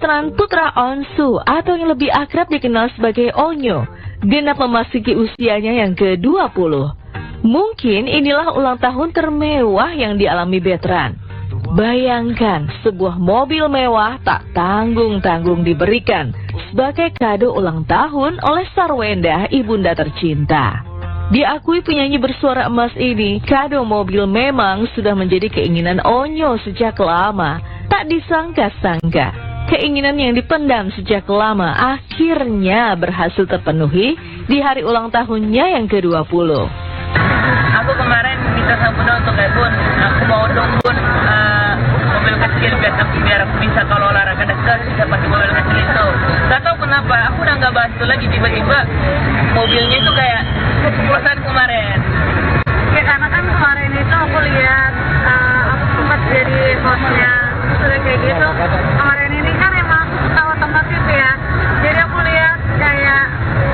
Betran Putra Onsu atau yang lebih akrab dikenal sebagai Onyo genap memasuki usianya yang ke-20. Mungkin inilah ulang tahun termewah yang dialami Betran. Bayangkan sebuah mobil mewah tak tanggung-tanggung diberikan sebagai kado ulang tahun oleh Sarwenda, ibunda tercinta. Diakui penyanyi bersuara emas ini, kado mobil memang sudah menjadi keinginan Onyo sejak lama. Tak disangka-sangka, keinginan yang dipendam sejak lama akhirnya berhasil terpenuhi di hari ulang tahunnya yang ke-20. Aku kemarin minta sama Bunda untuk Bun, aku mau dong Bun mobil kecil biar aku bisa kalau olahraga dekat bisa pakai mobil kecil itu. Gak tau kenapa, aku udah gak bahas itu lagi, tiba-tiba mobilnya itu kayak perusahaan kemarin. Ya karena kan kemarin itu aku lihat aku sempat jadi hostnya sudah kayak gitu. Kemarin ini kan emang tahu otomotif ya, jadi aku lihat kayak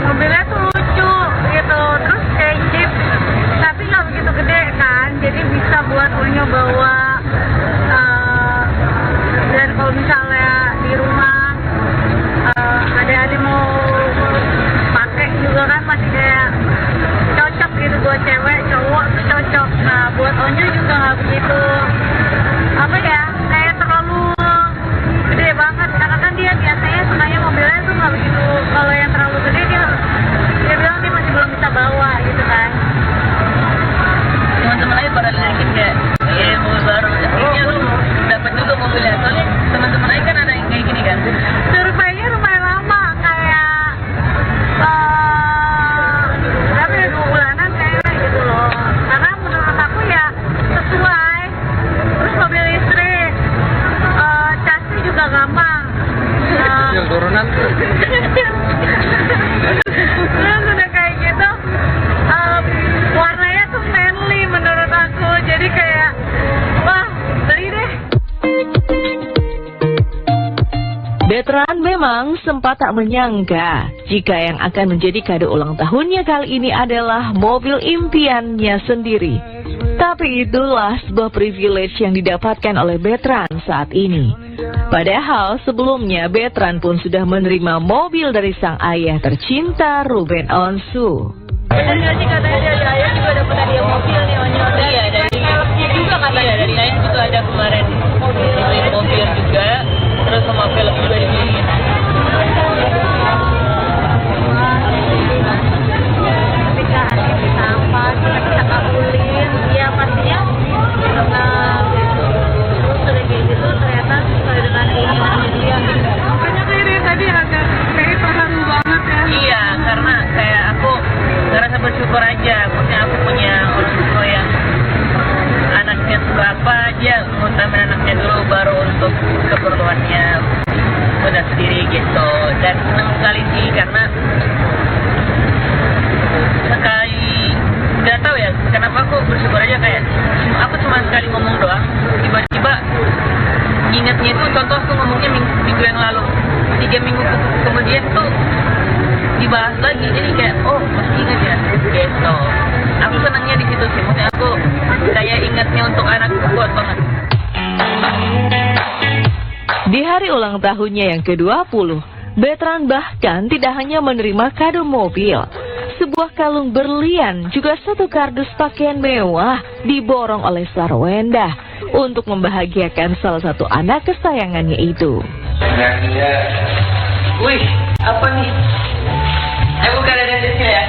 mobilnya tuh lucu gitu, terus kayak jeep tapi nggak begitu gede kan, jadi bisa buat Onyo bawa. Dan kalau misalnya di rumah adik-adik mau pakai juga kan masih kayak cocok gitu buat cewek, cowok tuh cocok. Nah buat Onyo juga nggak begitu apa ya, kayak terlalu gede banget karena kan dia biasanya sebenarnya mobilnya tuh nggak begitu, kalau yang terlalu gede dia bilang dia masih belum bisa bawa gitu kan. Teman-teman lain pada naikin kayak mobil baru, akhirnya lu dapat juga mobilnya. Soalnya teman-teman lain kan ada yang kayak gini kan. Surveinya lumayan lama, kayak berapa ya, 2 bulanan kayaknya gitu loh. Karena menurut aku ya sesuai. Terus mobil listrik, casnya juga gampang. Yang turunan tuh. Terus udah kayak gitu, warnanya tuh manly menurut aku. Jadi kayak, wah beli deh. Betran memang sempat tak menyangka jika yang akan menjadi kado ulang tahunnya kali ini adalah mobil impiannya sendiri. Tapi itulah sebuah privilege yang didapatkan oleh Betran saat ini. Padahal sebelumnya Betran pun sudah menerima mobil dari sang ayah tercinta, Ruben Onsu. Benar sih katanya dari ayah juga dapat hadiah mobil nih Onyo. Iya, dari helmnya juga katanya. Iya, dari ayah juga ada kemarin dibeliin mobil juga, terus sama film juga dibeliin. Ketika hati kita apa, kita bisa kabulin, ya pastinya terus udah kayak gitu ternyata sesuai dengan keinginannya dia. Makanya kayak dia tadi agak kayak terharu banget ya. Iya, karena kayak aku ngerasa bersyukur aja, maksudnya aku punya orang tua yang anaknya suka apa aja ngutamain anaknya dulu baru untuk keperluannya udah sendiri gitu. Dan senang sekali sih karena sekali nggak tahu ya kenapa aku bersyukur aja, kayak aku cuma sekali ngomong doang tiba-tiba ingatnya itu, contoh aku ngomongnya minggu yang lalu, 3 minggu kemudian tuh dibahas lagi, jadi kayak oh masih ingat ya gitu. Aku senangnya di situ sih, maksudnya aku kayak ingatnya untuk anakku kuat banget. Di hari ulang tahunnya yang ke-20, Betran bahkan tidak hanya menerima kado mobil, sebuah kalung berlian juga satu kardus pakaian mewah diborong oleh Sarwenda untuk membahagiakan salah satu anak kesayangannya itu. Wih, apa nih? Bukan ada di sini ya?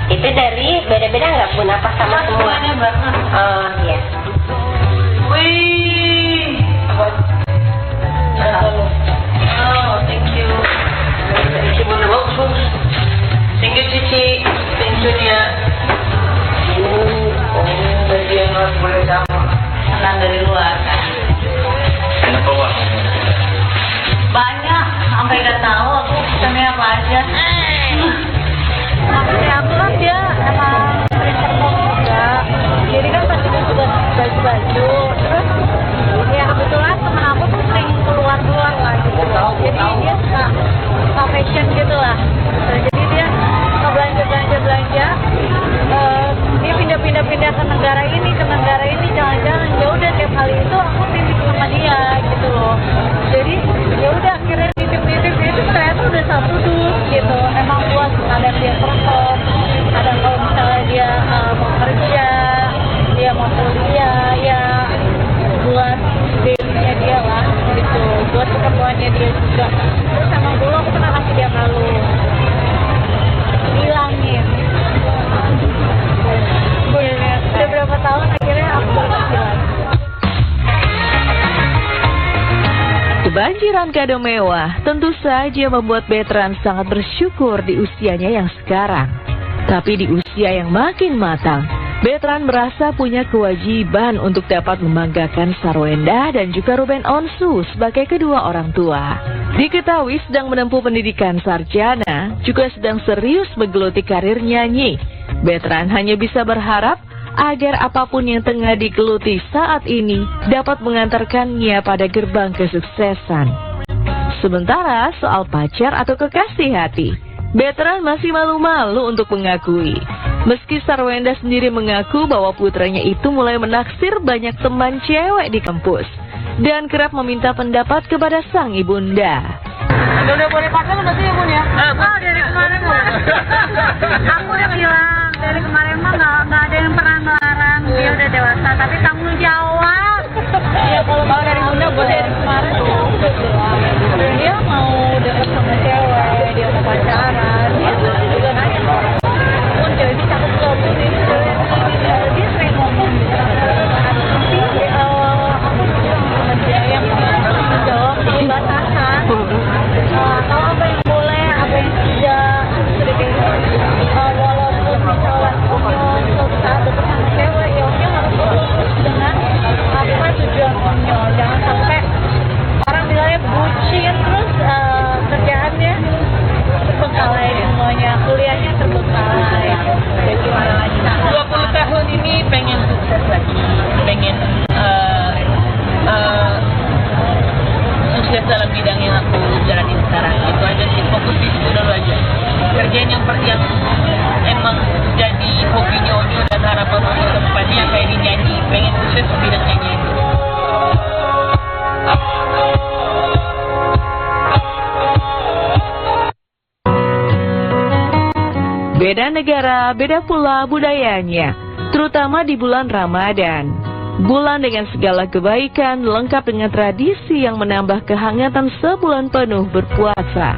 Itu dari beda-beda nggak pun apa sama semua? Oh iya. Wih, apa? Oh, thank you. Cici Bunda bagus. Thank you Cici, thank you Nia. Baju yang harus boleh sama. Senang dari luar kan? Kenapa Wak? Banyak, sampai nggak tahu aku pesannya apa aja. Maksudnya aku kan dia emang sering terpok juga. pindah ke negara ini jalan-jalan, ya udah tiap kali itu aku titip sama dia gitu loh. Jadi ya udah akhirnya nitip itu ternyata udah satu dus gitu. Emang buat ada dia perform, ada kalau misalnya dia mau kerja, dia mau kuliah, ya buat dirinya dia lah gitu, buat keperluannya dia juga. Terus emang dulu aku pernah kasih dia kalung, bilangin udah berapa tahun akhirnya aku kasih lagi. Kebanjiran kado mewah tentu saja membuat Bertrand sangat bersyukur di usianya yang sekarang. Tapi di usia yang makin matang, Bertrand merasa punya kewajiban untuk dapat membanggakan Sarwenda dan juga Ruben Onsu sebagai kedua orang tua. Diketahui sedang menempuh pendidikan sarjana, juga sedang serius menggeluti karir nyanyi. Bertrand hanya bisa berharap agar apapun yang tengah digeluti saat ini dapat mengantarkannya pada gerbang kesuksesan. Sementara soal pacar atau kekasih hati, Bertrand masih malu-malu untuk mengakui. Meski Sarwenda sendiri mengaku bahwa putranya itu mulai menaksir banyak teman cewek di kampus dan kerap meminta pendapat kepada sang ibunda. Udah boleh pacaran berarti ya Bun ya? Dari kemarin mah aku udah bilang, dari kemarin mah nggak ada yang pernah ngelarang, dia udah dewasa tapi tanggung jawab. Ya kalau dari Bunda gue dari kemarin tuh udah bilang dia mau deket sama cewek, dia mau pacaran, dia juga nanya Bun cewek ini cakep gak Bun, ini cewek ini dia sering ngomong tapi aku bilang sama dia yang jawab di batasan. Tahu apa yang boleh, apa yang tidak, sudah kayak gitu. Walaupun misalnya suatu saat deket sama cewek, ya Onyo harus fokus dengan apa tujuan Onyo. Jangan sampai orang bilangnya bucin, terus kerjaannya terbengkalai semuanya, kuliahnya terbengkalai. Ya gimana lagi? 20 tahun ini pengen sukses lagi, pengen sukses dalam bidang yang aku jalanin sekarang. Itu aja sih, fokus di situ dulu aja. Kerjaan yang emang jadi hobinya Onyo dan harapan Onyo ke depannya kayak di nyanyi, pengen sukses di bidang nyanyi itu. Beda negara, beda pula budayanya, terutama di bulan Ramadan. Bulan dengan segala kebaikan, lengkap dengan tradisi yang menambah kehangatan sebulan penuh berpuasa.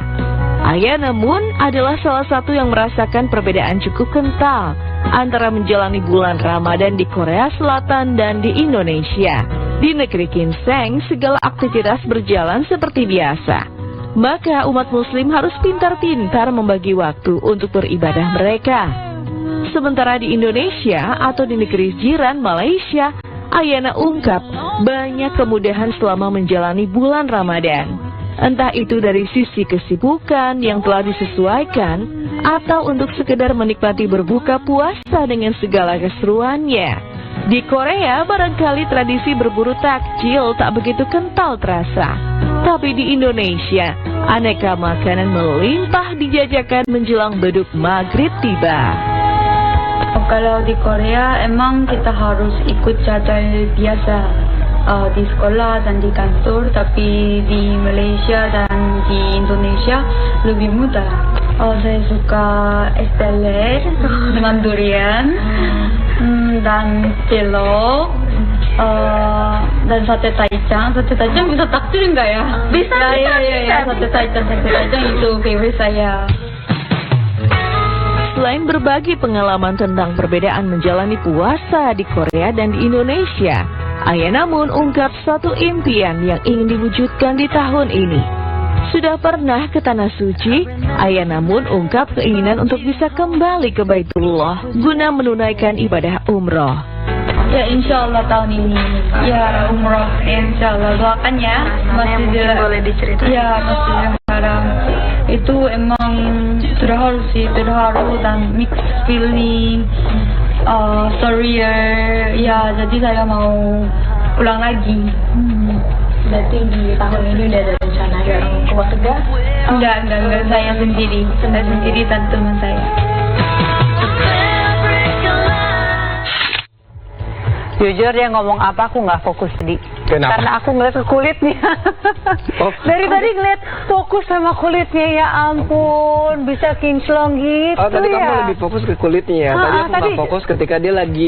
Ayana Moon adalah salah satu yang merasakan perbedaan cukup kental antara menjalani bulan Ramadan di Korea Selatan dan di Indonesia. Di negeri ginseng, segala aktivitas berjalan seperti biasa. Maka umat muslim harus pintar-pintar membagi waktu untuk beribadah mereka. Sementara di Indonesia atau di negeri jiran Malaysia, Ayana ungkap banyak kemudahan selama menjalani bulan Ramadan. Entah itu dari sisi kesibukan yang telah disesuaikan, atau untuk sekedar menikmati berbuka puasa dengan segala keseruannya. Di Korea barangkali tradisi berburu takjil tak begitu kental terasa. Tapi di Indonesia, aneka makanan melimpah dijajakan menjelang beduk maghrib tiba. Kalau di Korea emang kita harus ikut jadwal biasa di sekolah dan di kantor, tapi di Malaysia dan di Indonesia lebih mudah. Saya suka es teler dengan durian dan celok dan sate taichan. Sate taichan bisa takdir enggak ya? Bisa. Ya, sate taichan itu favorite saya. Selain berbagi pengalaman tentang perbedaan menjalani puasa di Korea dan di Indonesia, Ayana Moon ungkap satu impian yang ingin diwujudkan di tahun ini. Sudah pernah ke Tanah Suci, Ayana Moon ungkap keinginan untuk bisa kembali ke Baitullah guna menunaikan ibadah umroh. Ya insya Allah tahun ini, ya umroh, insya Allah doakan ya. Masjidil boleh diceritakan. Ya Masjidil Haram itu emang terharu dan mixed feeling, surreal. Ya jadi saya mau ulang lagi. Berarti di tahun ini udah ada rencana bareng keluarga? Enggak, saya sendiri dan teman saya. Jujur dia ngomong apa aku nggak fokus tadi. Kenapa? Karena aku ngeliat ke kulitnya. Oh. Dari tadi ngeliat fokus sama kulitnya, ya ampun, bisa kinclong gitu Oh, tadi ya. kamu lebih fokus ke kulitnya ya. Tadi aku nggak fokus ketika dia lagi